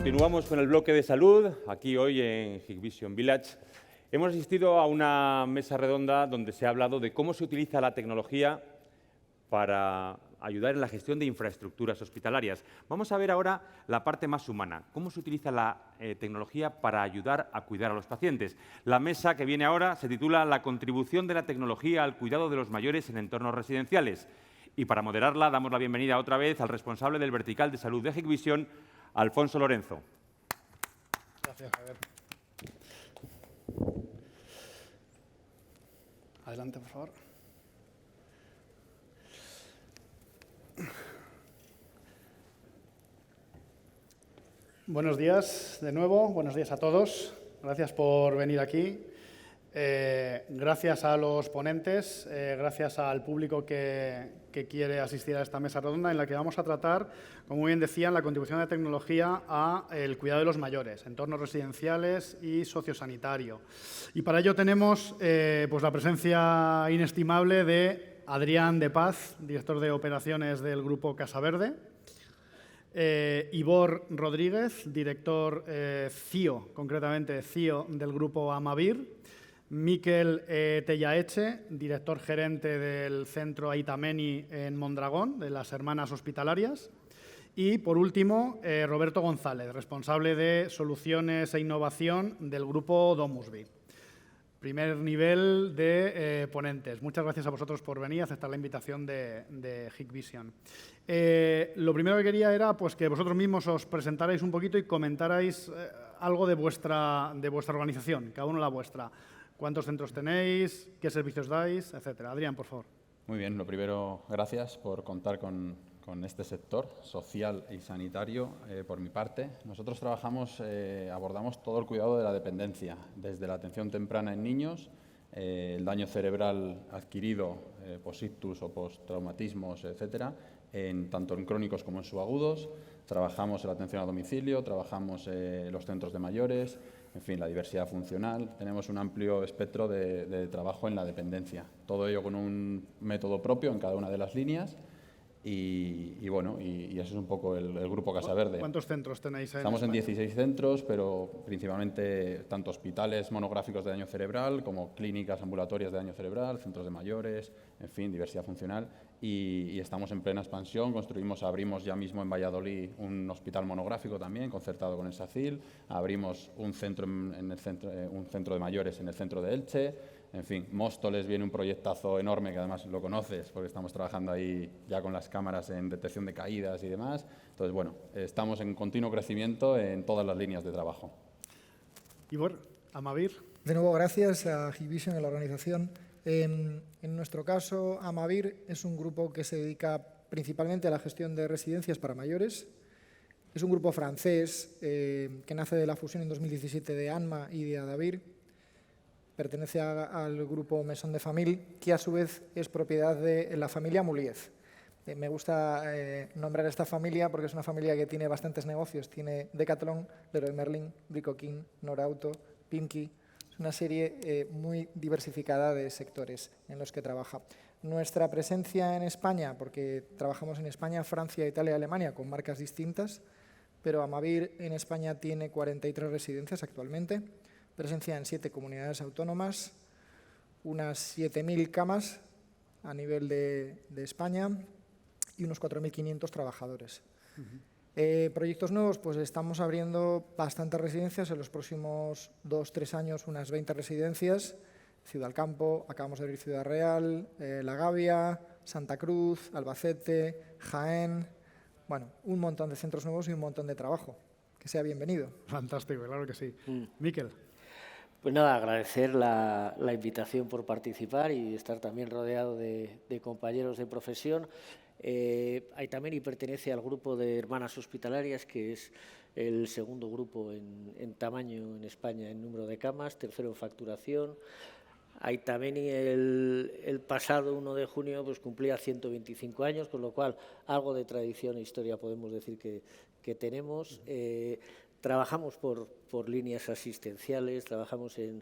Continuamos con el bloque de salud, aquí hoy en Hikvision Village. Hemos asistido a una mesa redonda donde se ha hablado de cómo se utiliza la tecnología para ayudar en la gestión de infraestructuras hospitalarias. Vamos a ver ahora la parte más humana, cómo se utiliza la tecnología para ayudar a cuidar a los pacientes. La mesa que viene ahora se titula La contribución de la tecnología al cuidado de los mayores en entornos residenciales. Y para moderarla damos la bienvenida otra vez al responsable del vertical de salud de Hikvision, Alfonso Lorenzo. Gracias, Javier. Adelante, por favor. Buenos días de nuevo, buenos días a todos. Gracias por venir aquí. Gracias a los ponentes, gracias al público que quiere asistir a esta mesa redonda en la que vamos a tratar, como bien decían, la contribución de tecnología al cuidado de los mayores, entornos residenciales y sociosanitario. Y para ello tenemos pues la presencia inestimable de Adrián de Paz, director de operaciones del Grupo Casa Verde, Ivor Rodríguez, director CIO, concretamente CIO del Grupo Amavir, Miquel Tellaeche, director gerente del Centro Aitameni en Mondragón, de las Hermanas Hospitalarias. Y, por último, Roberto González, responsable de Soluciones e Innovación del Grupo Domusby. Primer nivel de ponentes. Muchas gracias a vosotros por venir a aceptar la invitación de Hikvision. Lo primero que quería era pues, que vosotros mismos os presentarais un poquito y comentarais algo de vuestra organización, cada uno la vuestra. ¿Cuántos centros tenéis? ¿Qué servicios dais? Etcétera. Adrián, por favor. Muy bien. Lo primero, gracias por contar con este sector social y sanitario por mi parte. Nosotros abordamos todo el cuidado de la dependencia, desde la atención temprana en niños, el daño cerebral adquirido, post-ictus o post-traumatismos, etcétera, tanto en crónicos como en subagudos. Trabajamos en la atención a domicilio, trabajamos en los centros de mayores, en fin, la diversidad funcional. Tenemos un amplio espectro de trabajo en la dependencia. Todo ello con un método propio en cada una de las líneas. Y bueno, y eso es un poco el Grupo Casa Verde. ¿Cuántos centros tenéis? Estamos en 16 centros, pero principalmente tanto hospitales monográficos de daño cerebral como clínicas ambulatorias de daño cerebral, centros de mayores, en fin, diversidad funcional. Y estamos en plena expansión. Abrimos ya mismo en Valladolid un hospital monográfico también, concertado con el SACIL. Abrimos un centro de mayores en el centro de Elche. En fin, Móstoles viene un proyectazo enorme que además lo conoces porque estamos trabajando ahí ya con las cámaras en detección de caídas y demás. Entonces, bueno, estamos en continuo crecimiento en todas las líneas de trabajo. Ivor, Amavir. De nuevo, gracias a Hikvision, a la organización. En nuestro caso, Amavir es un grupo que se dedica principalmente a la gestión de residencias para mayores. Es un grupo francés que nace de la fusión en 2017 de ANMA y de Adavir. Pertenece al grupo Maison de Famille, que a su vez es propiedad de la familia Mouliez. Me gusta nombrar esta familia porque es una familia que tiene bastantes negocios. Tiene Decathlon, Leroy Merlin, Brico King, Norauto, Pinky. Es una serie muy diversificada de sectores en los que trabaja. Nuestra presencia en España, porque trabajamos en España, Francia, Italia y Alemania con marcas distintas, pero Amavir en España tiene 43 residencias actualmente. Presencia en 7 comunidades autónomas, unas 7.000 camas a nivel de España y unos 4.500 trabajadores. Proyectos nuevos, pues estamos abriendo bastantes residencias. En los próximos 2-3 años, unas 20 residencias. Ciudad del Campo, acabamos de abrir Ciudad Real, La Gavia, Santa Cruz, Albacete, Jaén. Bueno, un montón de centros nuevos y un montón de trabajo. Que sea bienvenido. Fantástico, claro que sí. Miquel. Pues nada, agradecer la invitación por participar y estar también rodeado de compañeros de profesión. Aitameni pertenece al grupo de Hermanas Hospitalarias, que es el segundo grupo en tamaño en España en número de camas, tercero en facturación. Aitameni el pasado 1 de junio pues, cumplía 125 años, con lo cual algo de tradición e historia podemos decir que tenemos. Trabajamos por líneas asistenciales, trabajamos en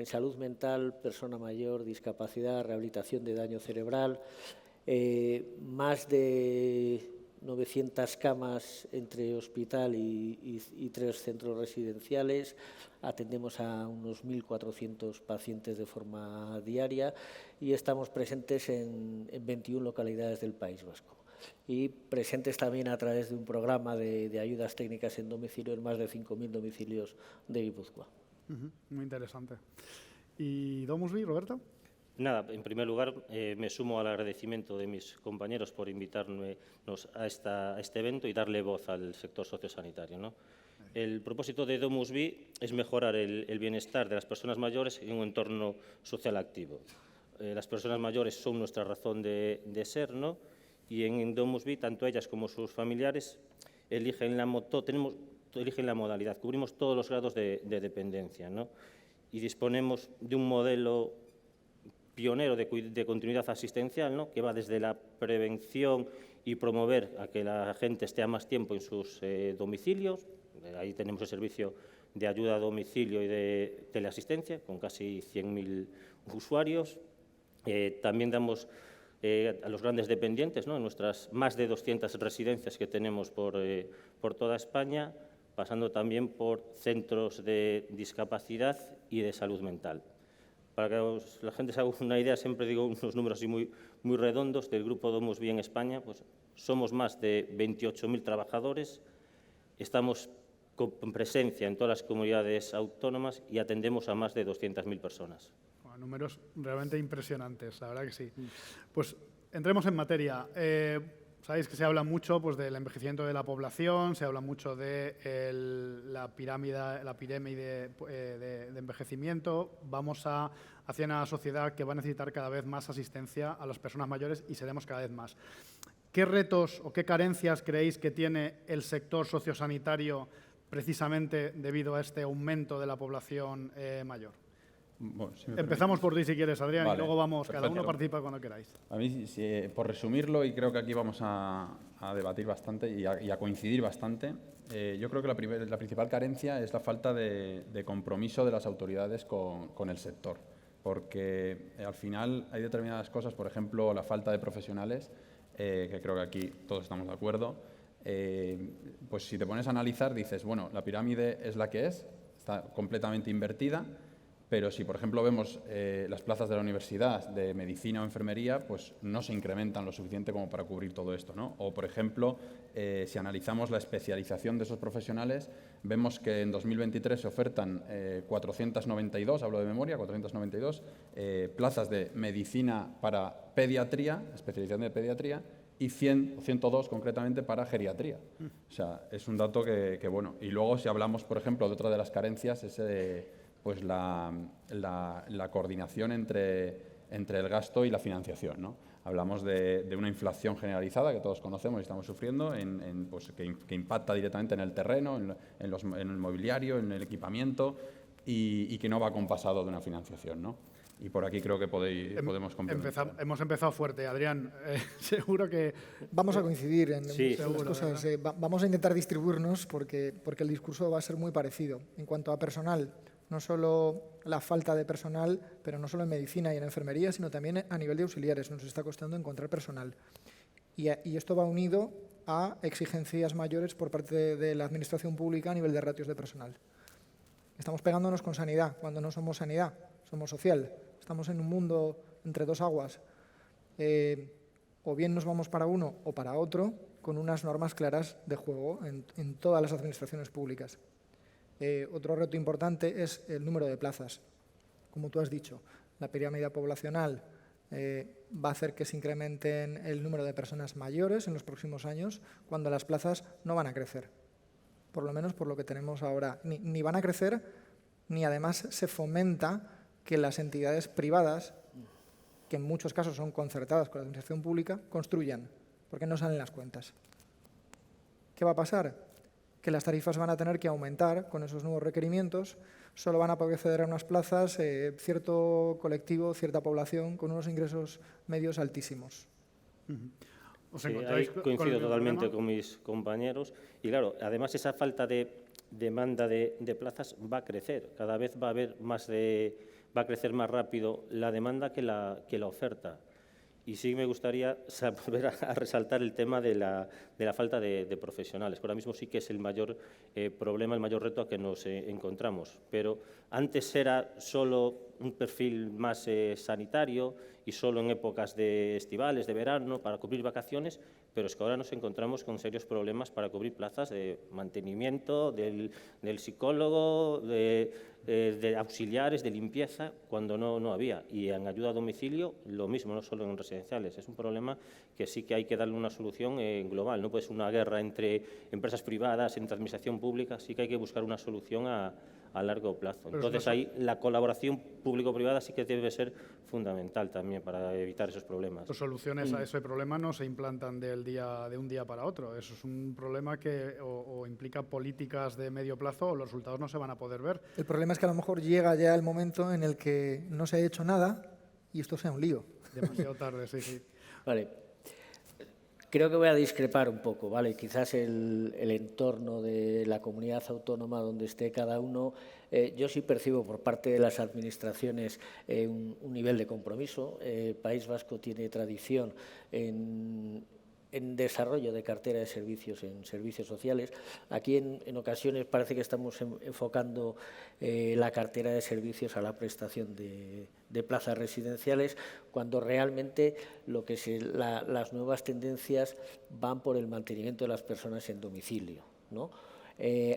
salud mental, persona mayor, discapacidad, rehabilitación de daño cerebral. Más de 900 camas entre hospital y 3 centros residenciales. Atendemos a unos 1.400 pacientes de forma diaria y estamos presentes en 21 localidades del País Vasco. Y presentes también a través de un programa de ayudas técnicas en domicilio en más de 5.000 domicilios de Guipúzcoa. Muy interesante. ¿Y Domusvi, Roberto? Nada, en primer lugar, me sumo al agradecimiento de mis compañeros por invitarnos a este evento y darle voz al sector sociosanitario, ¿no? El propósito de Domusvi es mejorar el bienestar de las personas mayores en un entorno social activo. Las personas mayores son nuestra razón de ser, ¿no? Y en Domusvi, tanto ellas como sus familiares eligen la modalidad, cubrimos todos los grados de dependencia, ¿no? Y disponemos de un modelo pionero de continuidad asistencial, ¿no? Que va desde la prevención y promover a que la gente esté a más tiempo en sus domicilios. Ahí tenemos el servicio de ayuda a domicilio y de teleasistencia, con casi 100.000 usuarios. También damos a los grandes dependientes, ¿no? En nuestras más de 200 residencias que tenemos por toda España, pasando también por centros de discapacidad y de salud mental. Para que la gente se haga una idea, siempre digo unos números así muy redondos del grupo Domusvi en España, pues somos más de 28.000 trabajadores, estamos con presencia en todas las comunidades autónomas y atendemos a más de 200.000 personas. Bueno, números realmente impresionantes, la verdad que sí. Pues entremos en materia. Sabéis que se habla mucho pues, del envejecimiento de la población, se habla mucho de la pirámide de envejecimiento. Vamos hacia una sociedad que va a necesitar cada vez más asistencia a las personas mayores y seremos cada vez más. ¿Qué retos o qué carencias creéis que tiene el sector sociosanitario precisamente debido a este aumento de la población mayor? Bueno, si Empezamos por ti si quieres, Adrián, vale, y luego vamos, perfecto. cada uno participa cuando queráis. A mí, por resumirlo, y creo que aquí vamos a debatir bastante y a coincidir bastante, yo creo que la principal carencia es la falta de compromiso de las autoridades con el sector, porque al final hay determinadas cosas, por ejemplo, la falta de profesionales, que creo que aquí todos estamos de acuerdo. Pues si te pones a analizar, dices, bueno, la pirámide es la que es, está completamente invertida, pero si, por ejemplo, vemos las plazas de la universidad de medicina o enfermería, pues no se incrementan lo suficiente como para cubrir todo esto, ¿no? O, por ejemplo, si analizamos la especialización de esos profesionales, vemos que en 2023 se ofertan 492, hablo de memoria, 492 plazas de medicina para pediatría, especialización de pediatría, y 102 concretamente para geriatría. O sea, es un dato que bueno. Y luego, si hablamos, por ejemplo, de otra de las carencias, es pues la coordinación entre el gasto y la financiación, ¿no? Hablamos de una inflación generalizada que todos conocemos y estamos sufriendo, pues, que impacta directamente en el terreno, en el mobiliario, en el equipamiento y que no va acompasado de una financiación, ¿no? Y por aquí creo que podemos complementar. Hemos empezado fuerte, Adrián. Seguro que... Vamos a coincidir en Sí, las cosas. Vamos a intentar distribuirnos porque el discurso va a ser muy parecido. En cuanto a personal, no solo la falta de personal, pero no solo en medicina y en enfermería, sino también a nivel de auxiliares. Nos está costando encontrar personal. Y esto va unido a exigencias mayores por parte de la administración pública a nivel de ratios de personal. Estamos pegándonos con sanidad, cuando no somos sanidad, somos social. Estamos en un mundo entre dos aguas. O bien nos vamos para uno o para otro, con unas normas claras de juego en todas las administraciones públicas. Otro reto importante es el número de plazas. Como tú has dicho, la pirámide poblacional va a hacer que se incrementen el número de personas mayores en los próximos años, cuando las plazas no van a crecer. Por lo menos por lo que tenemos ahora. Ni van a crecer, ni además se fomenta que las entidades privadas, que en muchos casos son concertadas con la administración pública, construyan, porque no salen las cuentas. ¿Qué va a pasar? Que las tarifas van a tener que aumentar con esos nuevos requerimientos, solo van a poder acceder a unas plazas cierto colectivo, cierta población, con unos ingresos medios altísimos. Sí, ahí coincido totalmente con mis compañeros. Y claro, además esa falta de demanda de plazas va a crecer. Cada vez va a haber va a crecer más rápido la demanda que la oferta. Y sí me gustaría volver a resaltar el tema de la falta de profesionales, que ahora mismo sí que es el mayor problema, el mayor reto a que nos encontramos. Pero antes era solo un perfil más sanitario y solo en épocas de estivales, de verano, para cubrir vacaciones, pero es que ahora nos encontramos con serios problemas para cubrir plazas de mantenimiento, del psicólogo, de auxiliares, de limpieza, cuando no había. Y en ayuda a domicilio, lo mismo, no solo en residenciales. Es un problema que sí que hay que darle una solución global. No puede ser una guerra entre empresas privadas, entre administración pública, sí que hay que buscar una solución a largo plazo. Entonces, ahí la colaboración público-privada sí que debe ser fundamental también para evitar esos problemas. Las soluciones a ese problema no se implantan de un día para otro. Eso es un problema que o implica políticas de medio plazo o los resultados no se van a poder ver. El problema es que a lo mejor llega ya el momento en el que no se ha hecho nada y esto sea un lío. Demasiado tarde, sí, sí. Vale. Creo que voy a discrepar un poco, ¿vale? Quizás el entorno de la comunidad autónoma donde esté cada uno, yo sí percibo por parte de las administraciones un nivel de compromiso. País Vasco tiene tradición en desarrollo de cartera de servicios en servicios sociales. Aquí en ocasiones parece que estamos enfocando la cartera de servicios a la prestación de plazas residenciales, cuando realmente las nuevas tendencias van por el mantenimiento de las personas en domicilio, ¿no?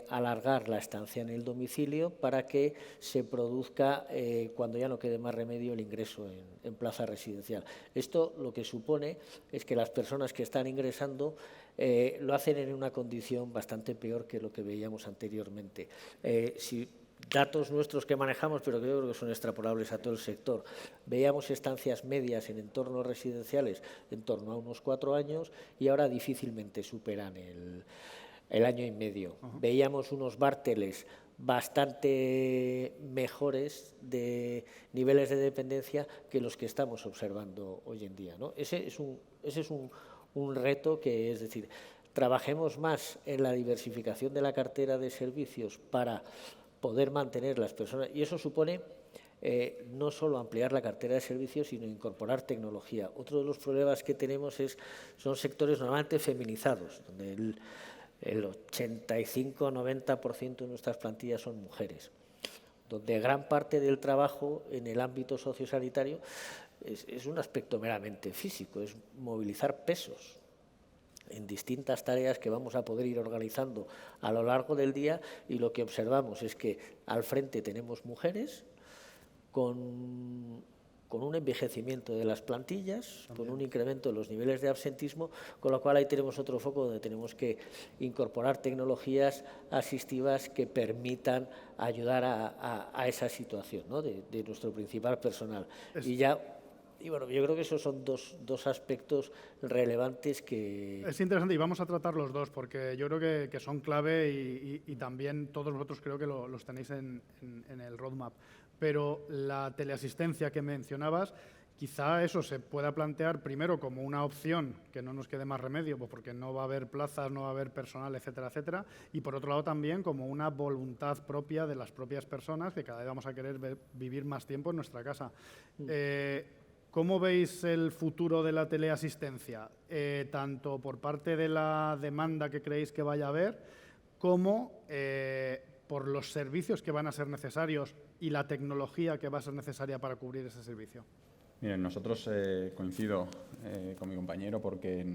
Alargar la estancia en el domicilio para que se produzca, cuando ya no quede más remedio, el ingreso en plaza residencial. Esto lo que supone es que las personas que están ingresando lo hacen en una condición bastante peor que lo que veíamos anteriormente. Datos nuestros que manejamos, pero que yo creo que son extrapolables a todo el sector. Veíamos estancias medias en entornos residenciales en torno a unos 4 años y ahora difícilmente superan el año y medio. Veíamos unos várteles bastante mejores de niveles de dependencia que los que estamos observando hoy en día, ¿no? Ese es un reto que, es decir, trabajemos más en la diversificación de la cartera de servicios para poder mantener las personas, y eso supone no solo ampliar la cartera de servicios, sino incorporar tecnología. Otro de los problemas que tenemos son sectores normalmente feminizados, donde el 85-90% de nuestras plantillas son mujeres, donde gran parte del trabajo en el ámbito sociosanitario es un aspecto meramente físico, es movilizar pesos en distintas tareas que vamos a poder ir organizando a lo largo del día, y lo que observamos es que al frente tenemos mujeres con un envejecimiento de las plantillas, con un incremento de los niveles de absentismo, con lo cual ahí tenemos otro foco donde tenemos que incorporar tecnologías asistivas que permitan ayudar a esa situación, ¿no?, de nuestro principal personal. Y bueno, yo creo que esos son dos aspectos relevantes que... Es interesante y vamos a tratar los dos porque yo creo que son clave y también todos vosotros creo que los tenéis en el roadmap. Pero la teleasistencia que mencionabas, quizá eso se pueda plantear primero como una opción, que no nos quede más remedio, pues porque no va a haber plazas, no va a haber personal, etcétera, etcétera. Y por otro lado también como una voluntad propia de las propias personas, que cada vez vamos a querer vivir más tiempo en nuestra casa. ¿Cómo veis el futuro de la teleasistencia? Tanto por parte de la demanda que creéis que vaya a haber, como por los servicios que van a ser necesarios y la tecnología que va a ser necesaria para cubrir ese servicio. Miren, nosotros coincido con mi compañero porque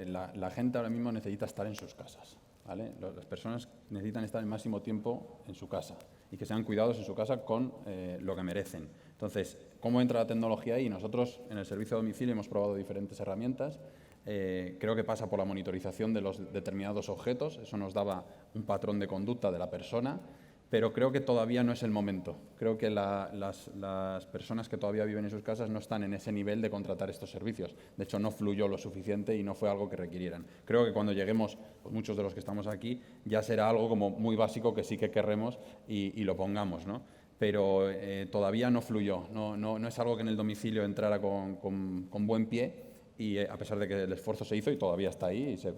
la gente ahora mismo necesita estar en sus casas, ¿vale? Las personas necesitan estar el máximo tiempo en su casa y que sean cuidados en su casa con lo que merecen. Entonces, ¿cómo entra la tecnología ahí? Nosotros en el servicio a domicilio hemos probado diferentes herramientas. Creo que pasa por la monitorización de los determinados objetos. Eso nos daba un patrón de conducta de la persona, pero creo que todavía no es el momento. Creo que las personas que todavía viven en sus casas no están en ese nivel de contratar estos servicios. De hecho, no fluyó lo suficiente y no fue algo que requirieran. Creo que cuando lleguemos, pues muchos de los que estamos aquí, ya será algo como muy básico que sí que querremos y lo pongamos, ¿no? Pero todavía no fluyó. No es algo que en el domicilio entrara con buen pie. Y a pesar de que el esfuerzo se hizo y todavía está ahí y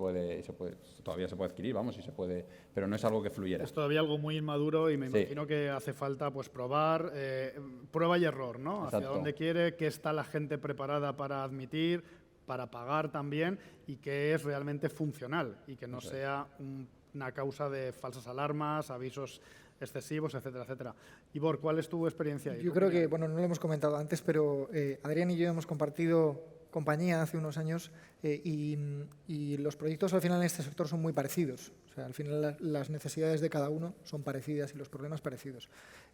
todavía se puede adquirir, vamos, y se puede, pero no es algo que fluyera. Es todavía algo muy inmaduro y me Sí. imagino que hace falta pues probar, prueba y error, ¿no? Hacia Exacto. dónde quiere, qué está la gente preparada para admitir, para pagar también y qué es realmente funcional y que no sea una causa de falsas alarmas, avisos excesivos, etcétera, etcétera. Ivor, ¿cuál es tu experiencia ahí? Yo creo que, bueno, no lo hemos comentado antes, pero Adrián y yo hemos compartido compañía hace unos años y los proyectos al final en este sector son muy parecidos. O sea, al final las necesidades de cada uno son parecidas y los problemas parecidos.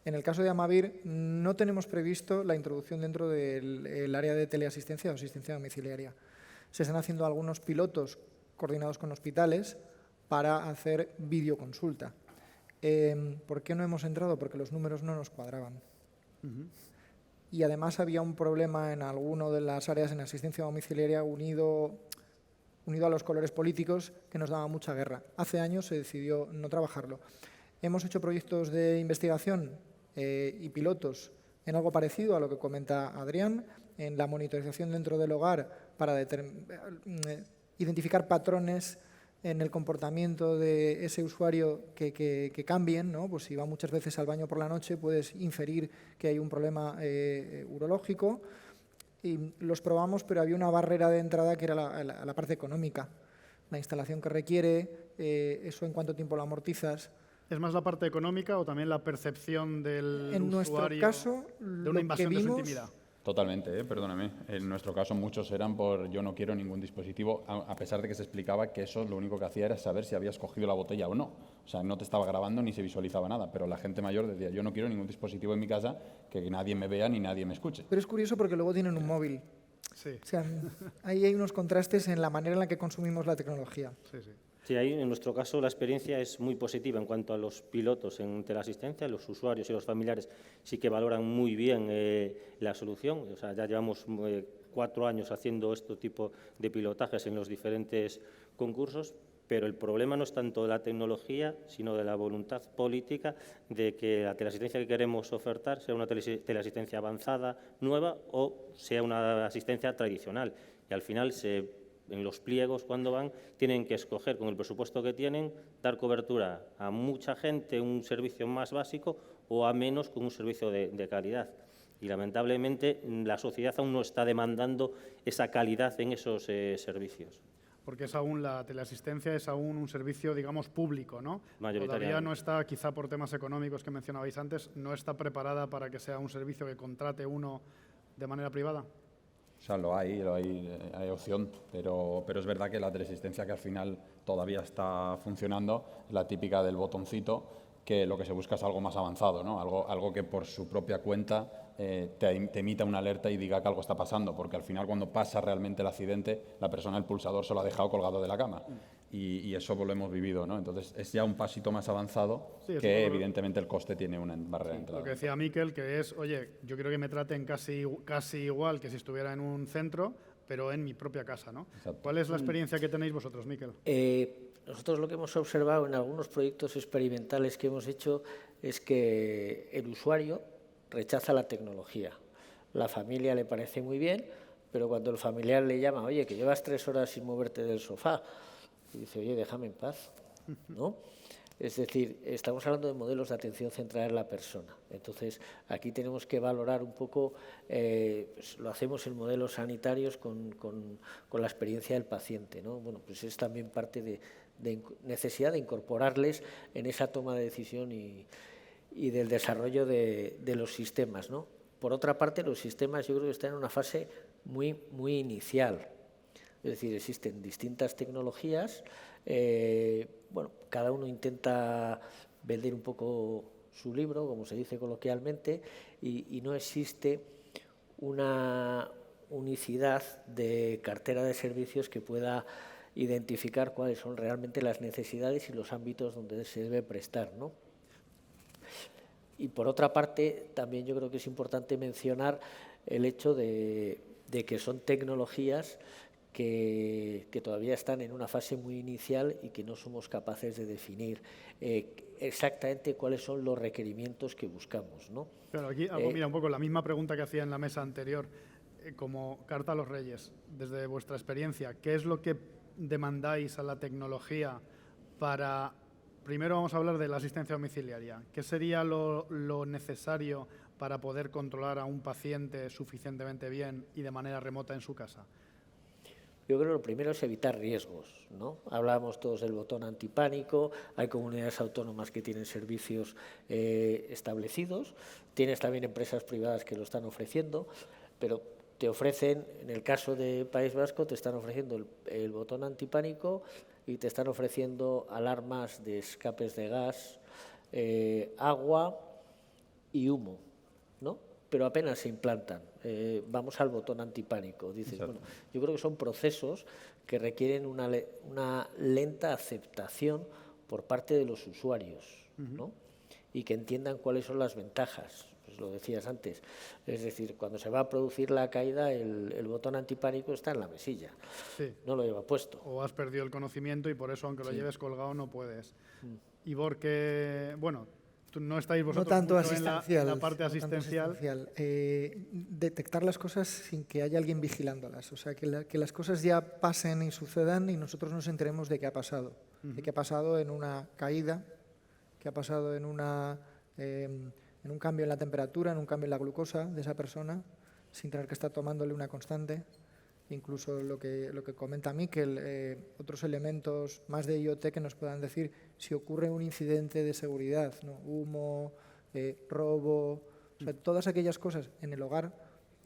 En el caso de Amavir no tenemos previsto la introducción dentro del área de teleasistencia o asistencia domiciliaria. Se están haciendo algunos pilotos coordinados con hospitales para hacer videoconsulta. ¿Por qué no hemos entrado? Porque los números no nos cuadraban. Y además había un problema en alguna de las áreas en asistencia domiciliaria unido a los colores políticos que nos daba mucha guerra. Hace años se decidió no trabajarlo. Hemos hecho proyectos de investigación y pilotos en algo parecido a lo que comenta Adrián, en la monitorización dentro del hogar para identificar patrones en el comportamiento de ese usuario que cambien, ¿no? Pues si va muchas veces al baño por la noche, puedes inferir que hay un problema urológico. Y los probamos, pero había una barrera de entrada que era la parte económica. La instalación que requiere, eso en cuánto tiempo lo amortizas. ¿Es más la parte económica o también la percepción del En nuestro usuario caso, de una lo que invasión de su vimos... intimidad? Totalmente, perdóname. En nuestro caso muchos eran por yo no quiero ningún dispositivo, a pesar de que se explicaba que eso lo único que hacía era saber si habías cogido la botella o no. O sea, no te estaba grabando ni se visualizaba nada, pero la gente mayor decía yo no quiero ningún dispositivo en mi casa que nadie me vea ni nadie me escuche. Pero es curioso porque luego tienen un móvil. Sí, O sea, ahí hay unos contrastes en la manera en la que consumimos la tecnología. sí, sí. Sí, ahí en nuestro caso la experiencia es muy positiva en cuanto a los pilotos en teleasistencia, los usuarios y los familiares sí que valoran muy bien la solución. O sea, ya llevamos 4 años haciendo este tipo de pilotajes en los diferentes concursos, pero el problema no es tanto de la tecnología, sino de la voluntad política de que la teleasistencia que queremos ofertar sea una teleasistencia avanzada, nueva, o sea una asistencia tradicional. Y al final en los pliegos, cuando van, tienen que escoger con el presupuesto que tienen, dar cobertura a mucha gente, un servicio más básico, o a menos con un servicio de calidad. Y lamentablemente la sociedad aún no está demandando esa calidad en esos servicios. Porque es aún la teleasistencia es aún un servicio, digamos, público, ¿no? Mayoritariamente. Todavía no está, quizá por temas económicos que mencionabais antes, no está preparada para que sea un servicio que contrate uno de manera privada. O sea, hay opción, pero es verdad que la teleasistencia que al final todavía está funcionando es la típica del botoncito, que lo que se busca es algo más avanzado, ¿no? Algo que por su propia cuenta te emita una alerta y diga que algo está pasando, porque al final cuando pasa realmente el accidente, la persona el pulsador se lo ha dejado colgado de la cama. Y eso lo hemos vivido, ¿no? Entonces es ya un pasito más avanzado Sí, que evidentemente el coste tiene una barrera de entrada. Lo que decía Miquel, que es, oye, yo quiero que me traten casi igual que si estuviera en un centro, pero en mi propia casa, ¿no? Exacto. ¿Cuál es la experiencia que tenéis vosotros, Miquel? Nosotros lo que hemos observado en algunos proyectos experimentales que hemos hecho es que el usuario rechaza la tecnología. La familia le parece muy bien, pero cuando el familiar le llama, oye, que llevas 3 horas sin moverte del sofá, y dice, oye, déjame en paz, ¿no? Es decir, estamos hablando de modelos de atención centrada en la persona. Entonces, aquí tenemos que valorar un poco, pues, lo hacemos en modelos sanitarios con la experiencia del paciente, ¿no? Bueno, pues es también parte de necesidad de incorporarles en esa toma de decisión y del desarrollo de los sistemas, ¿no? Por otra parte, los sistemas yo creo que están en una fase muy, muy inicial. Es decir, existen distintas tecnologías, bueno, cada uno intenta vender un poco su libro, como se dice coloquialmente, y no existe una unicidad de cartera de servicios que pueda identificar cuáles son realmente las necesidades y los ámbitos donde se debe prestar, ¿no? Y por otra parte, también yo creo que es importante mencionar el hecho de que son tecnologías que todavía están en una fase muy inicial y que no somos capaces de definir exactamente cuáles son los requerimientos que buscamos, ¿no? Pero aquí, mira, un poco la misma pregunta que hacía en la mesa anterior. como carta a los reyes, desde vuestra experiencia, ¿qué es lo que demandáis a la tecnología para... Primero vamos a hablar de la asistencia domiciliaria. ¿Qué sería lo necesario para poder controlar a un paciente suficientemente bien y de manera remota en su casa? Yo creo que lo primero es evitar riesgos, ¿no? Hablábamos todos del botón antipánico, hay comunidades autónomas que tienen servicios establecidos, tienes también empresas privadas que lo están ofreciendo, pero te ofrecen, en el caso de País Vasco, te están ofreciendo el botón antipánico y te están ofreciendo alarmas de escapes de gas, agua y humo, ¿no? Pero apenas se implantan. Vamos al botón antipánico. Dices, bueno, yo creo que son procesos que requieren una lenta aceptación por parte de los usuarios, ¿no? Y que entiendan cuáles son las ventajas. Pues lo decías antes. Es decir, cuando se va a producir la caída, el botón antipánico está en la mesilla. Sí. No lo lleva puesto. O has perdido el conocimiento y por eso, aunque lo lleves colgado, no puedes. Y porque, bueno, no estáis vosotros no tanto mucho asistencial, en la parte no tanto asistencial. Detectar las cosas sin que haya alguien vigilándolas. O sea, que las cosas ya pasen y sucedan y nosotros nos enteremos de qué ha pasado. De qué ha pasado en una caída, qué ha pasado en un cambio en la temperatura, en un cambio en la glucosa de esa persona, sin tener que estar tomándole una constante. Incluso lo que comenta Miquel, otros elementos más de IoT que nos puedan decir si ocurre un incidente de seguridad, ¿no? Humo, robo, o sea, todas aquellas cosas en el hogar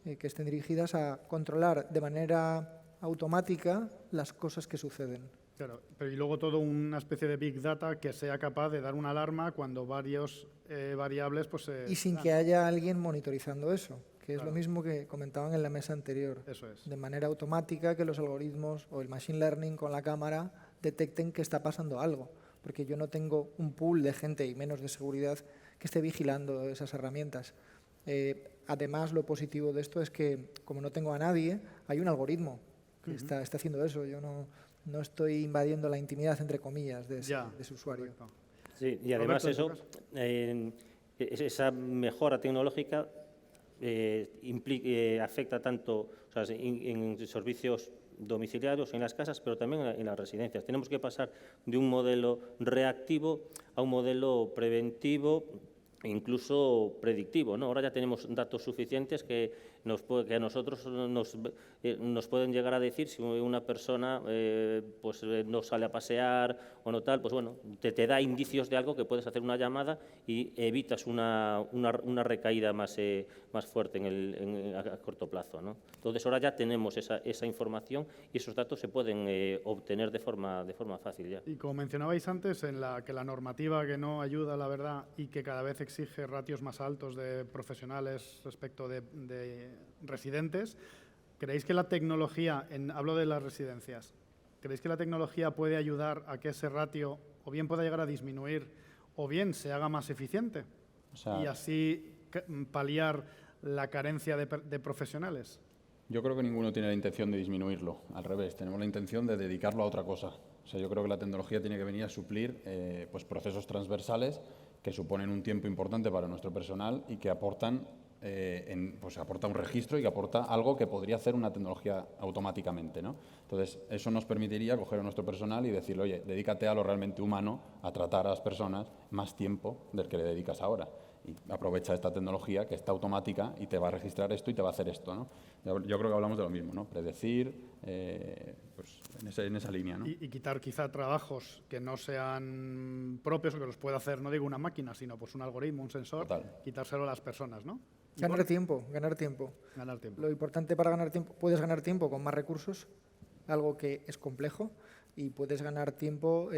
que estén dirigidas a controlar de manera automática las cosas que suceden. Claro, pero y luego todo una especie de Big Data que sea capaz de dar una alarma cuando varios variables pues y sin que haya alguien monitorizando eso, que es lo mismo que comentaban en la mesa anterior. Eso es. De manera automática que los algoritmos o el machine learning con la cámara detecten que está pasando algo, porque yo no tengo un pool de gente y menos de seguridad que esté vigilando esas herramientas. Además, lo positivo de esto es que, como no tengo a nadie, hay un algoritmo que está haciendo eso. Yo no estoy invadiendo la intimidad, entre comillas, de ese usuario. Correcto. Sí, y además Roberto, esa mejora tecnológica afecta tanto en servicios domiciliarios, en las casas, pero también en las residencias. Tenemos que pasar de un modelo reactivo a un modelo preventivo e incluso predictivo, ¿no? Ahora ya tenemos datos suficientes que a nosotros nos pueden llegar a decir si una persona no sale a pasear o no tal, pues bueno, te da indicios de algo que puedes hacer una llamada y evitas una recaída más fuerte a corto plazo, ¿no? Entonces ahora ya tenemos esa información y esos datos se pueden obtener de forma fácil ya. Y como mencionabais antes, que la normativa que no ayuda, la verdad, y que cada vez exige ratios más altos de profesionales respecto de residentes, ¿creéis que la tecnología, hablo de las residencias, ¿creéis que la tecnología puede ayudar a que ese ratio o bien pueda llegar a disminuir o bien se haga más eficiente y así paliar la carencia de profesionales? Yo creo que ninguno tiene la intención de disminuirlo, al revés, tenemos la intención de dedicarlo a otra cosa. O sea, yo creo que la tecnología tiene que venir a suplir pues procesos transversales que suponen un tiempo importante para nuestro personal y que aportan aporta un registro y que aporta algo que podría hacer una tecnología automáticamente, ¿no? Entonces, eso nos permitiría coger a nuestro personal y decirle, oye, dedícate a lo realmente humano, a tratar a las personas más tiempo del que le dedicas ahora. Y aprovecha esta tecnología que está automática y te va a registrar esto y te va a hacer esto, ¿no? Yo creo que hablamos de lo mismo, ¿no? Predecir, pues en esa línea, ¿no? Y quitar quizá trabajos que no sean propios o que los pueda hacer, no digo una máquina, sino pues un algoritmo, un sensor, quitárselo a las personas, ¿no? Ganar tiempo. Ganar tiempo. Lo importante para ganar tiempo, puedes ganar tiempo con más recursos, algo que es complejo, y puedes ganar tiempo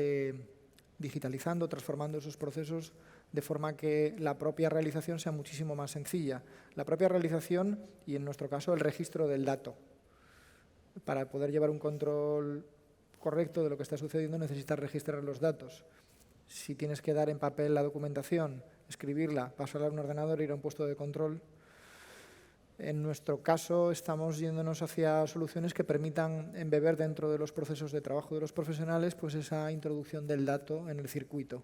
digitalizando, transformando esos procesos de forma que la propia realización sea muchísimo más sencilla. La propia realización y, en nuestro caso, el registro del dato. Para poder llevar un control correcto de lo que está sucediendo necesitas registrar los datos. Si tienes que dar en papel la documentación, escribirla, pasarla a un ordenador, ir a un puesto de control. En nuestro caso estamos yéndonos hacia soluciones que permitan embeber dentro de los procesos de trabajo de los profesionales pues esa introducción del dato en el circuito.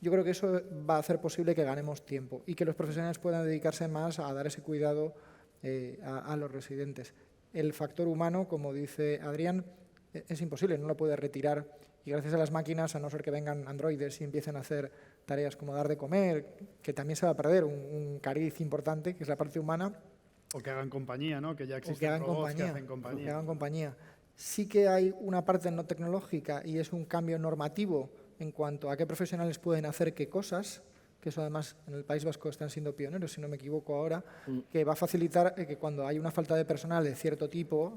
Yo creo que eso va a hacer posible que ganemos tiempo y que los profesionales puedan dedicarse más a dar ese cuidado a los residentes. El factor humano, como dice Adrián, es imposible, no lo puede retirar. Y gracias a las máquinas, a no ser que vengan androides y empiecen a hacer tareas como dar de comer, que también se va a perder un cariz importante, que es la parte humana. O que hagan compañía, ¿no? Que ya existen robots que hacen compañía. Que hagan compañía. Sí que hay una parte no tecnológica y es un cambio normativo en cuanto a qué profesionales pueden hacer qué cosas, que eso además en el País Vasco están siendo pioneros, si no me equivoco ahora, que va a facilitar que cuando hay una falta de personal de cierto tipo,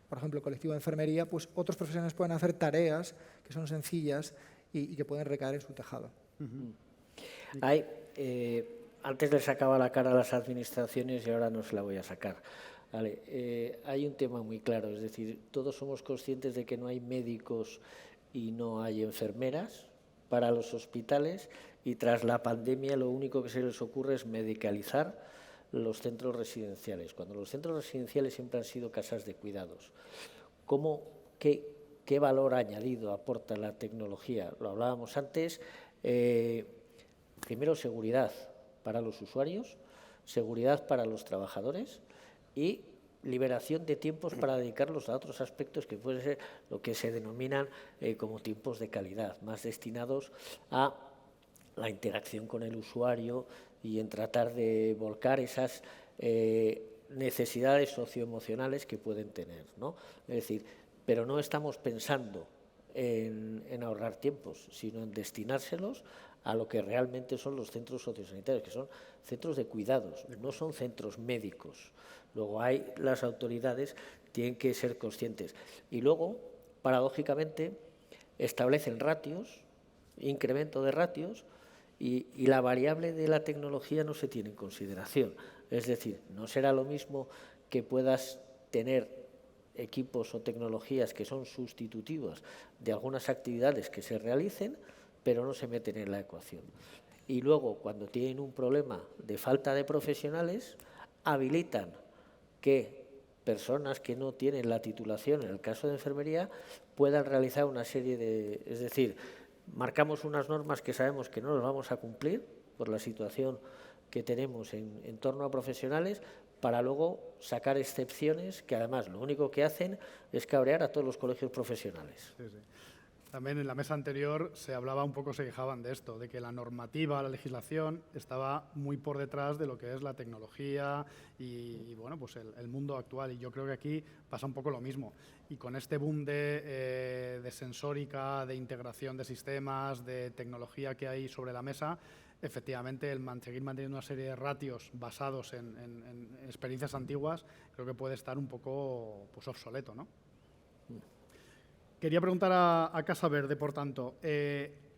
por ejemplo, el colectivo de enfermería, pues otros profesionales pueden hacer tareas que son sencillas y que pueden recaer en su tejado. Antes les sacaba la cara a las administraciones y ahora no se la voy a sacar. Vale, hay un tema muy claro, es decir, todos somos conscientes de que no hay médicos y no hay enfermeras para los hospitales y tras la pandemia lo único que se les ocurre es medicalizar los centros residenciales, cuando los centros residenciales siempre han sido casas de cuidados. ¿Qué valor añadido aporta la tecnología? Lo hablábamos antes, primero seguridad para los usuarios, seguridad para los trabajadores y liberación de tiempos para dedicarlos a otros aspectos que pueden ser lo que se denominan como tiempos de calidad, más destinados a la interacción con el usuario y en tratar de volcar esas necesidades socioemocionales que pueden tener, ¿no? Es decir, pero no estamos pensando en ahorrar tiempos, sino en destinárselos a lo que realmente son los centros sociosanitarios, que son centros de cuidados, no son centros médicos. Luego las autoridades tienen que ser conscientes. Y luego, paradójicamente, establecen ratios, incremento de ratios, y la variable de la tecnología no se tiene en consideración. Es decir, no será lo mismo que puedas tener equipos o tecnologías que son sustitutivas de algunas actividades que se realicen, pero no se meten en la ecuación. Y luego, cuando tienen un problema de falta de profesionales, habilitan que personas que no tienen la titulación, en el caso de enfermería, puedan realizar una serie de... Es decir, marcamos unas normas que sabemos que no las vamos a cumplir por la situación que tenemos en torno a profesionales, para luego sacar excepciones que además lo único que hacen es cabrear a todos los colegios profesionales. Sí, sí. También en la mesa anterior se hablaba un poco, se quejaban de esto, de que la normativa, la legislación estaba muy por detrás de lo que es la tecnología y bueno, pues el mundo actual. Y yo creo que aquí pasa un poco lo mismo. Y con este boom de sensórica, de integración de sistemas, de tecnología que hay sobre la mesa, efectivamente el seguir manteniendo una serie de ratios basados en experiencias antiguas creo que puede estar un poco pues, obsoleto, ¿no? Quería preguntar a Casa Verde, por tanto,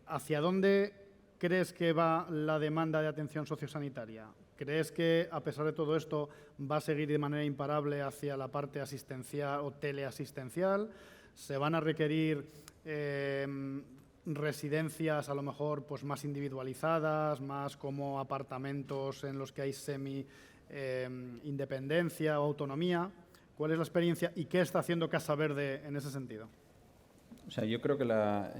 ¿hacia dónde crees que va la demanda de atención sociosanitaria? ¿Crees que, a pesar de todo esto, va a seguir de manera imparable hacia la parte asistencial o teleasistencial? ¿Se van a requerir residencias, a lo mejor, pues, más individualizadas, más como apartamentos en los que hay semi-independencia o autonomía? ¿Cuál es la experiencia y qué está haciendo Casa Verde en ese sentido? O sea, yo creo que la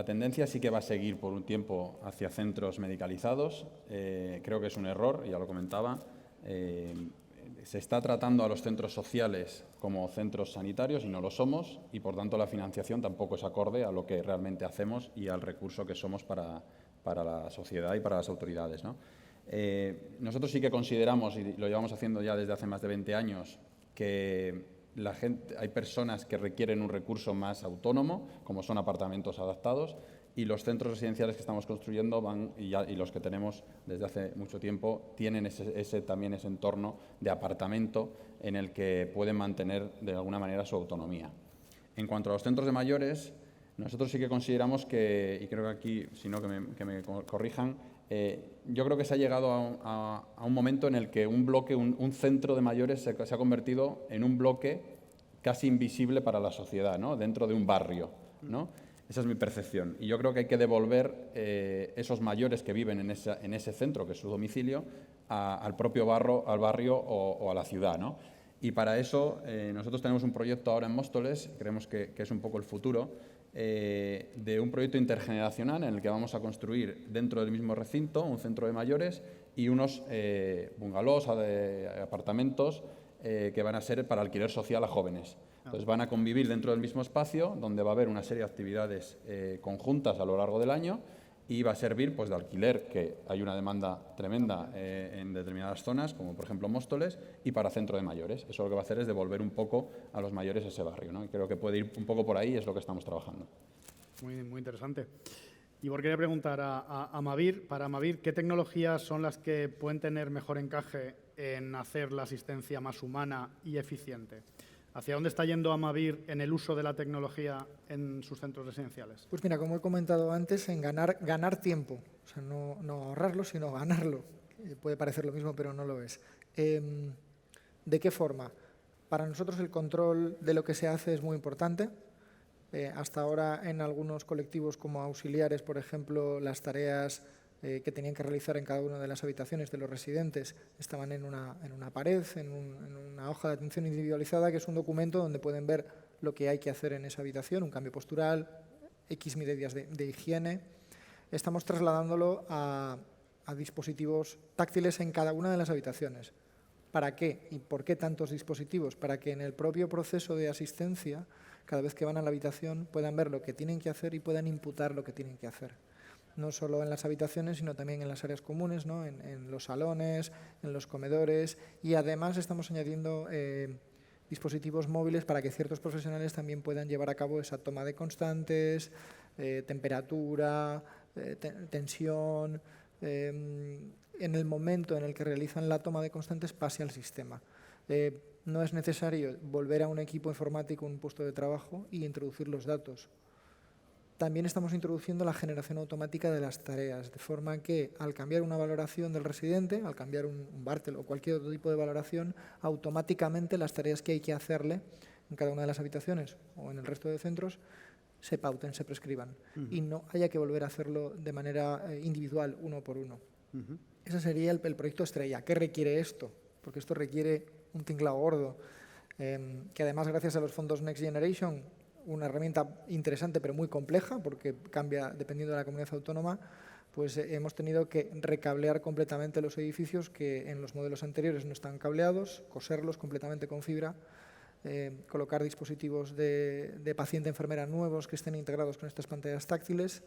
tendencia sí que va a seguir por un tiempo hacia centros medicalizados. Creo que es un error, ya lo comentaba. Se está tratando a los centros sociales como centros sanitarios y no lo somos, y por tanto la financiación tampoco es acorde a lo que realmente hacemos y al recurso que somos para la sociedad y para las autoridades, ¿no? Nosotros sí que consideramos, y lo llevamos haciendo ya desde hace más de 20 años, que hay personas que requieren un recurso más autónomo, como son apartamentos adaptados, y los centros residenciales que estamos construyendo y los que tenemos desde hace mucho tiempo tienen también ese entorno de apartamento en el que pueden mantener de alguna manera su autonomía. En cuanto a los centros de mayores, nosotros sí que consideramos que, y creo que aquí, si no que me corrijan, yo creo que se ha llegado a un momento en el que un centro de mayores se ha convertido en un bloque casi invisible para la sociedad, ¿no? Dentro de un barrio, ¿no? Esa es mi percepción. Y yo creo que hay que devolver esos mayores que viven en ese centro, que es su domicilio, al propio barrio o a la ciudad, ¿no? Y para eso nosotros tenemos un proyecto ahora en Móstoles, creemos que es un poco el futuro, de un proyecto intergeneracional en el que vamos a construir dentro del mismo recinto un centro de mayores y unos bungalows, apartamentos que van a ser para alquiler social a jóvenes. Entonces van a convivir dentro del mismo espacio donde va a haber una serie de actividades conjuntas a lo largo del año y va a servir pues, de alquiler, que hay una demanda tremenda en determinadas zonas, como por ejemplo Móstoles, y para centro de mayores. Eso lo que va a hacer es devolver un poco a los mayores ese barrio, ¿no? Y creo que puede ir un poco por ahí, es lo que estamos trabajando. Muy interesante. Y por quería preguntar a Amavir, para Amavir, ¿qué tecnologías son las que pueden tener mejor encaje en hacer la asistencia más humana y eficiente? ¿Hacia dónde está yendo Amavir en el uso de la tecnología en sus centros residenciales? Pues mira, como he comentado antes, en ganar tiempo. O sea, no ahorrarlo, sino ganarlo. Puede parecer lo mismo, pero no lo es. ¿De qué forma? Para nosotros el control de lo que se hace es muy importante. Hasta ahora en algunos colectivos como auxiliares, por ejemplo, las tareas que tenían que realizar en cada una de las habitaciones de los residentes estaban en una pared, en una hoja de atención individualizada, que es un documento donde pueden ver lo que hay que hacer en esa habitación, un cambio postural, X medidas de higiene. Estamos trasladándolo a dispositivos táctiles en cada una de las habitaciones. ¿Para qué? ¿Y por qué tantos dispositivos? Para que en el propio proceso de asistencia, cada vez que van a la habitación, puedan ver lo que tienen que hacer y puedan imputar lo que tienen que hacer. No solo en las habitaciones, sino también en las áreas comunes, ¿no? en los salones, en los comedores, y además estamos añadiendo dispositivos móviles para que ciertos profesionales también puedan llevar a cabo esa toma de constantes, temperatura, tensión, en el momento en el que realizan la toma de constantes pase al sistema. No es necesario volver a un equipo informático, un puesto de trabajo y introducir los datos. También estamos introduciendo la generación automática de las tareas, de forma que al cambiar una valoración del residente, al cambiar un Bartel o cualquier otro tipo de valoración, automáticamente las tareas que hay que hacerle en cada una de las habitaciones o en el resto de centros se pauten, se prescriban y no haya que volver a hacerlo de manera individual, uno por uno. Ese sería el proyecto estrella. ¿Qué requiere esto? Porque esto requiere un tinglado gordo, que además gracias a los fondos Next Generation, una herramienta interesante pero muy compleja porque cambia dependiendo de la comunidad autónoma, pues hemos tenido que recablear completamente los edificios que en los modelos anteriores no están cableados, coserlos completamente con fibra, colocar dispositivos de paciente enfermera nuevos que estén integrados con estas pantallas táctiles,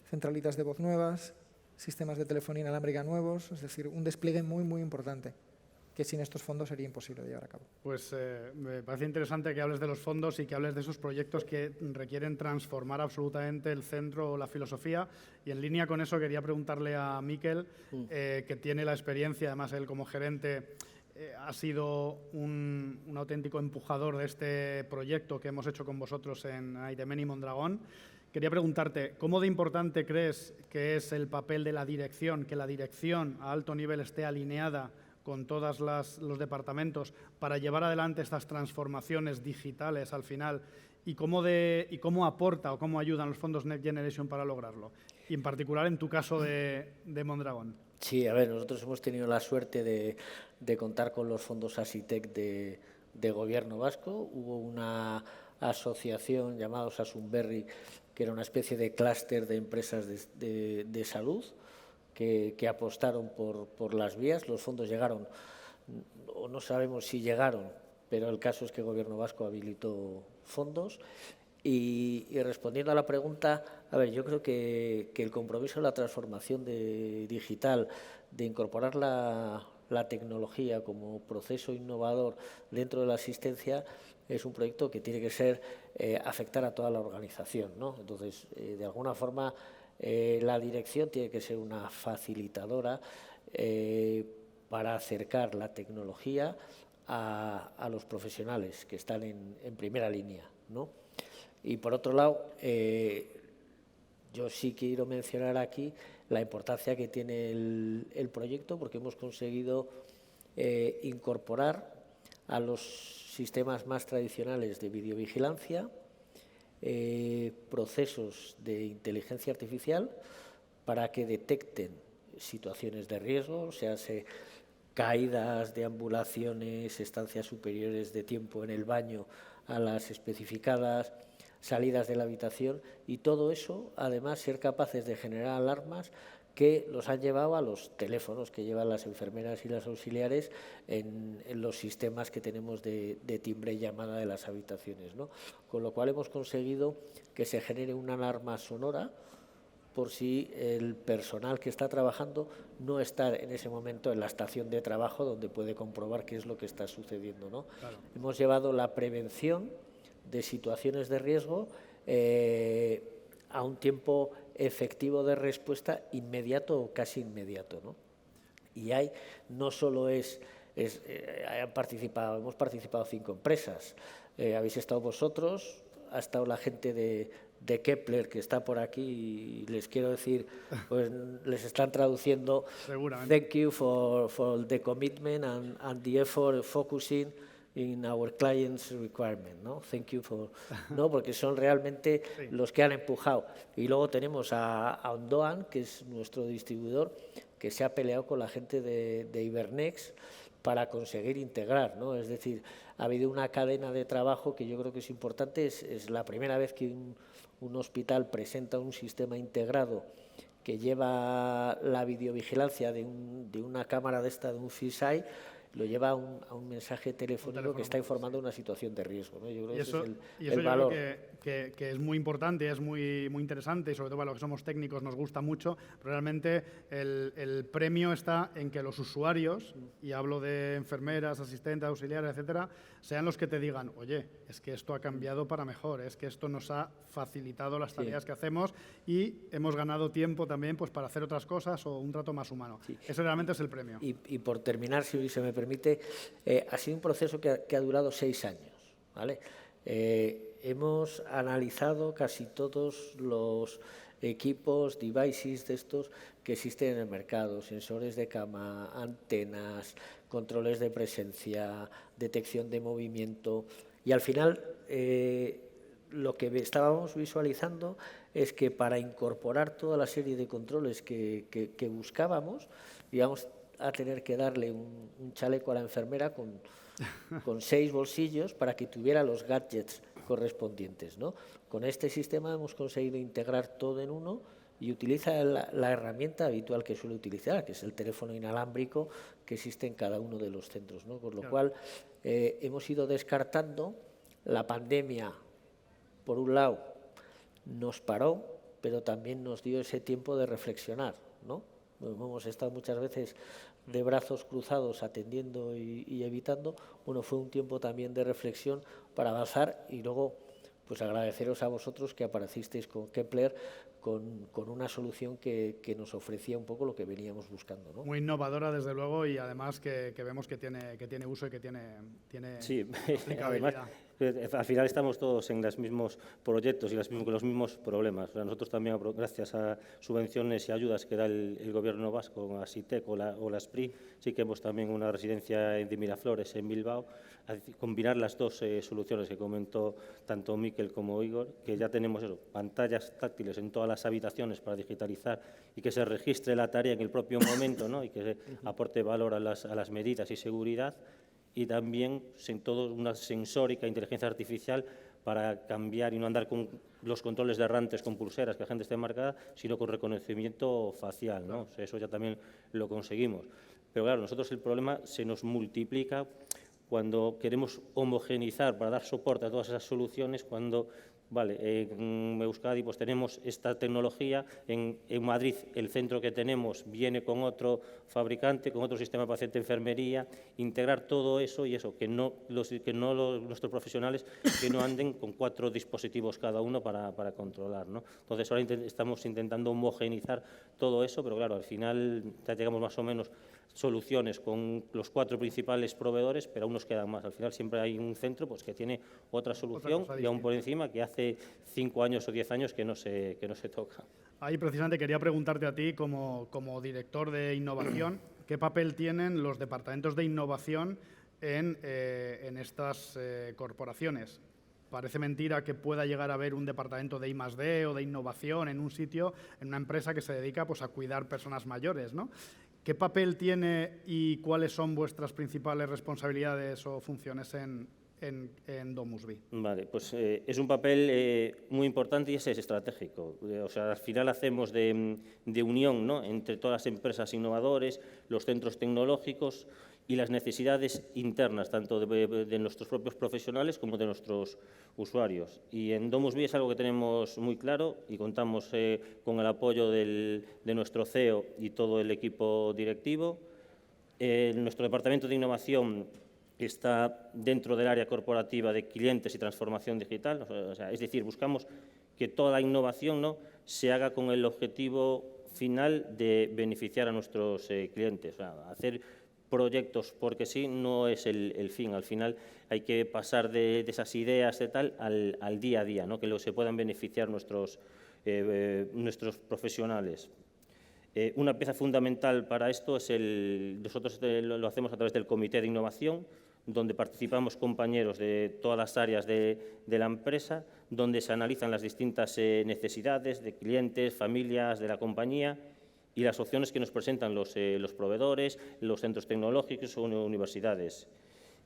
centralitas de voz nuevas, sistemas de telefonía inalámbrica nuevos, es decir, un despliegue muy importante, que sin estos fondos sería imposible de llevar a cabo. Pues me parece interesante que hables de los fondos y que hables de esos proyectos que requieren transformar absolutamente el centro o la filosofía. Y en línea con eso quería preguntarle a Mikel, que tiene la experiencia, además él como gerente ha sido un auténtico empujador de este proyecto que hemos hecho con vosotros en Aitemén y Mondragón. Quería preguntarte, ¿cómo de importante crees que es el papel de la dirección, que la dirección a alto nivel esté alineada con todos los departamentos para llevar adelante estas transformaciones digitales al final y cómo aporta o cómo ayudan los fondos Next Generation para lograrlo? Y en particular en tu caso de Mondragón. Sí, a ver, nosotros hemos tenido la suerte de contar con los fondos Asitec de Gobierno vasco. Hubo una asociación llamada Osasunberri, que era una especie de clúster de empresas de salud, que apostaron por las vías. Los fondos llegaron, o no sabemos si llegaron, pero el caso es que el Gobierno vasco habilitó fondos. Y respondiendo a la pregunta, a ver, yo creo que el compromiso de la transformación digital, de incorporar la tecnología como proceso innovador dentro de la asistencia, es un proyecto que tiene que ser afectar a toda la organización, ¿no? Entonces, de alguna forma, la dirección tiene que ser una facilitadora para acercar la tecnología a los profesionales que están en primera línea, ¿no? Y por otro lado, yo sí quiero mencionar aquí la importancia que tiene el proyecto, porque hemos conseguido incorporar a los sistemas más tradicionales de videovigilancia procesos de inteligencia artificial para que detecten situaciones de riesgo, sea caídas, deambulaciones, estancias superiores de tiempo en el baño a las especificadas, salidas de la habitación y todo eso, además, ser capaces de generar alarmas que los han llevado a los teléfonos que llevan las enfermeras y las auxiliares en los sistemas que tenemos de timbre y llamada de las habitaciones, ¿no? Con lo cual hemos conseguido que se genere una alarma sonora por si el personal que está trabajando no está en ese momento en la estación de trabajo donde puede comprobar qué es lo que está sucediendo, ¿no? Claro. Hemos llevado la prevención de situaciones de riesgo a un tiempo efectivo de respuesta inmediato o casi inmediato, ¿no? Y hay, no solo hemos participado 5 empresas, habéis estado vosotros, ha estado la gente de Kepler que está por aquí y les quiero decir, pues les están traduciendo thank you for the commitment and the effort focusing in our clients' requirement, ¿no? Thank you for, ¿no? Porque son realmente los que han empujado. Y luego tenemos a Ondoan, que es nuestro distribuidor, que se ha peleado con la gente de Ibernex para conseguir integrar, ¿no? Es decir, ha habido una cadena de trabajo que yo creo que es importante. Es la primera vez que un hospital presenta un sistema integrado que lleva la videovigilancia de una cámara de un fisheye, lo lleva a un mensaje telefónico que está informando de una situación de riesgo, ¿no? Yo creo que ese es el valor. Yo creo que es muy importante, es muy interesante y sobre todo para los que somos técnicos nos gusta mucho. Realmente el premio está en que los usuarios, y hablo de enfermeras, asistentes, auxiliares, etcétera, sean los que te digan, oye, es que esto ha cambiado para mejor, es que esto nos ha facilitado las tareas que hacemos y hemos ganado tiempo también pues, para hacer otras cosas o un trato más humano. Sí. Ese realmente es el premio. Y por terminar, si se me permite, ha sido un proceso que ha durado 6 años, ¿vale? Hemos analizado casi todos los equipos, devices de estos que existen en el mercado, sensores de cama, antenas, controles de presencia, detección de movimiento y al final lo que estábamos visualizando es que para incorporar toda la serie de controles que buscábamos íbamos a tener que darle un chaleco a la enfermera con 6 bolsillos para que tuviera los gadgets correspondientes, ¿no? Con este sistema hemos conseguido integrar todo en uno y utiliza la herramienta habitual que suele utilizar, que es el teléfono inalámbrico que existe en cada uno de los centros, ¿no? Con lo cual hemos ido descartando. La pandemia, por un lado, nos paró, pero también nos dio ese tiempo de reflexionar, ¿no? Hemos estado muchas veces de brazos cruzados atendiendo y evitando. Bueno, fue un tiempo también de reflexión para avanzar y luego pues agradeceros a vosotros que aparecisteis con Kepler con una solución que nos ofrecía un poco lo que veníamos buscando, ¿no? Muy innovadora, desde luego, y además que vemos que tiene uso y que tiene sí, aplicabilidad. Además, al final estamos todos en los mismos proyectos y con los mismos problemas. Nosotros también, gracias a subvenciones y ayudas que da el Gobierno vasco, a SITEC o la SPRI, sí que hemos también una residencia de Miraflores en Bilbao, a combinar las dos soluciones que comentó tanto Miquel como Igor, que ya tenemos pantallas táctiles en todas las habitaciones para digitalizar y que se registre la tarea en el propio momento, ¿no? Y que se aporte valor a las medidas y seguridad. Y también toda una sensórica, inteligencia artificial para cambiar y no andar con los controles de errantes con pulseras, que la gente esté marcada, sino con reconocimiento facial, ¿no? O sea, eso ya también lo conseguimos. Pero claro, nosotros el problema se nos multiplica cuando queremos homogeneizar para dar soporte a todas esas soluciones, cuando en Euskadi pues tenemos esta tecnología, en Madrid el centro que tenemos viene con otro fabricante, con otro sistema paciente-enfermería, integrar todo eso y eso, que nuestros profesionales que no anden con 4 dispositivos cada uno para controlar, ¿no? Entonces ahora estamos intentando homogeneizar todo eso, pero claro, al final ya llegamos más o menos soluciones con los 4 principales proveedores, pero aún nos quedan más. Al final siempre hay un centro pues, que tiene otra solución y aún por encima que hace 5 años o 10 años que no se toca. Ahí precisamente quería preguntarte a ti, como director de innovación, ¿qué papel tienen los departamentos de innovación en estas corporaciones? Parece mentira que pueda llegar a haber un departamento de I+D o de innovación en un sitio, en una empresa que se dedica pues, a cuidar personas mayores, ¿no? ¿Qué papel tiene y cuáles son vuestras principales responsabilidades o funciones en en DomusVi. Vale, pues es un papel muy importante y es estratégico. O sea, al final hacemos de unión, ¿no?, entre todas las empresas innovadores, los centros tecnológicos y las necesidades internas, tanto de nuestros propios profesionales como de nuestros usuarios. Y en DomusVi es algo que tenemos muy claro y contamos con el apoyo de nuestro CEO y todo el equipo directivo. Nuestro departamento de innovación está dentro del área corporativa de clientes y transformación digital. O sea, es decir, buscamos que toda la innovación, ¿no?, se haga con el objetivo final de beneficiar a nuestros clientes. O sea, hacer proyectos porque sí no es el fin. Al final hay que pasar de esas ideas de tal al día a día, ¿no?, que se puedan beneficiar nuestros profesionales. Una pieza fundamental para esto es nosotros lo hacemos a través del Comité de Innovación, donde participamos compañeros de todas las áreas de la empresa, donde se analizan las distintas necesidades de clientes, familias de la compañía y las opciones que nos presentan los proveedores, los centros tecnológicos o universidades.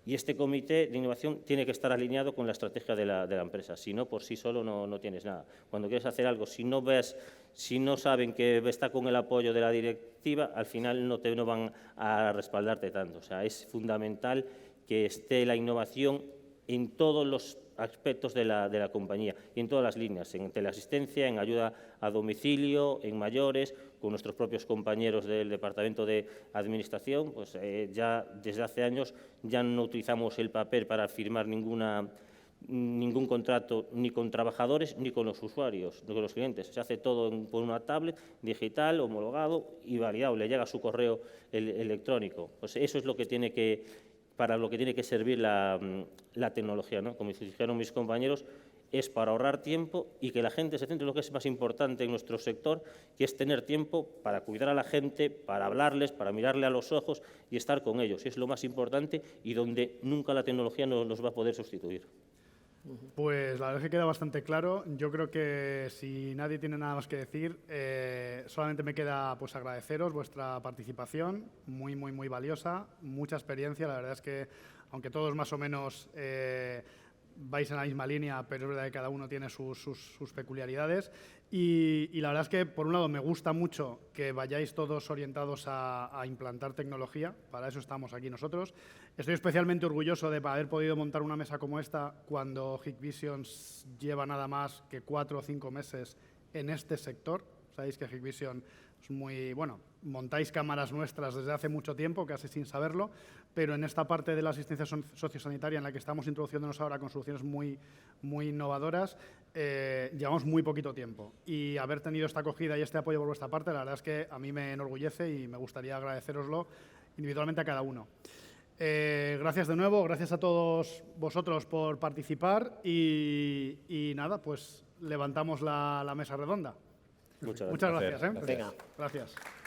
Y este comité de innovación tiene que estar alineado con la estrategia de la empresa, si no, por sí solo no tienes nada. Cuando quieres hacer algo, si no saben que está con el apoyo de la directiva, al final no van a respaldarte tanto. O sea, es fundamental que esté la innovación en todos los aspectos de la compañía y en todas las líneas, en teleasistencia, en ayuda a domicilio, en mayores, con nuestros propios compañeros del Departamento de Administración. Pues ya desde hace años ya no utilizamos el papel para firmar ningún contrato ni con trabajadores ni con los usuarios, ni con los clientes. Se hace todo por una tablet digital, homologado y validado. Le llega a su correo electrónico. Pues eso es lo que tiene que para lo que tiene que servir la tecnología, ¿no? Como dijeron mis compañeros, es para ahorrar tiempo y que la gente se centre en lo que es más importante en nuestro sector, que es tener tiempo para cuidar a la gente, para hablarles, para mirarle a los ojos y estar con ellos. Es lo más importante y donde nunca la tecnología nos va a poder sustituir. Pues la verdad es que queda bastante claro. Yo creo que si nadie tiene nada más que decir, solamente me queda pues agradeceros vuestra participación, muy, muy, muy valiosa, mucha experiencia. La verdad es que, aunque todos más o menos vais en la misma línea, pero es verdad que cada uno tiene sus peculiaridades. Y la verdad es que, por un lado, me gusta mucho que vayáis todos orientados a implantar tecnología. Para eso estamos aquí nosotros. Estoy especialmente orgulloso de haber podido montar una mesa como esta cuando Hikvision lleva nada más que 4 o 5 meses en este sector. Sabéis que Hikvision es muy, bueno, montáis cámaras nuestras desde hace mucho tiempo, casi sin saberlo, pero en esta parte de la asistencia sociosanitaria en la que estamos introduciéndonos ahora con soluciones muy innovadoras, llevamos muy poquito tiempo. Y haber tenido esta acogida y este apoyo por vuestra parte, la verdad es que a mí me enorgullece y me gustaría agradecéroslo individualmente a cada uno. Gracias de nuevo, gracias a todos vosotros por participar y nada, pues levantamos la mesa redonda. Muchas gracias. Muchas gracias. Venga. Gracias.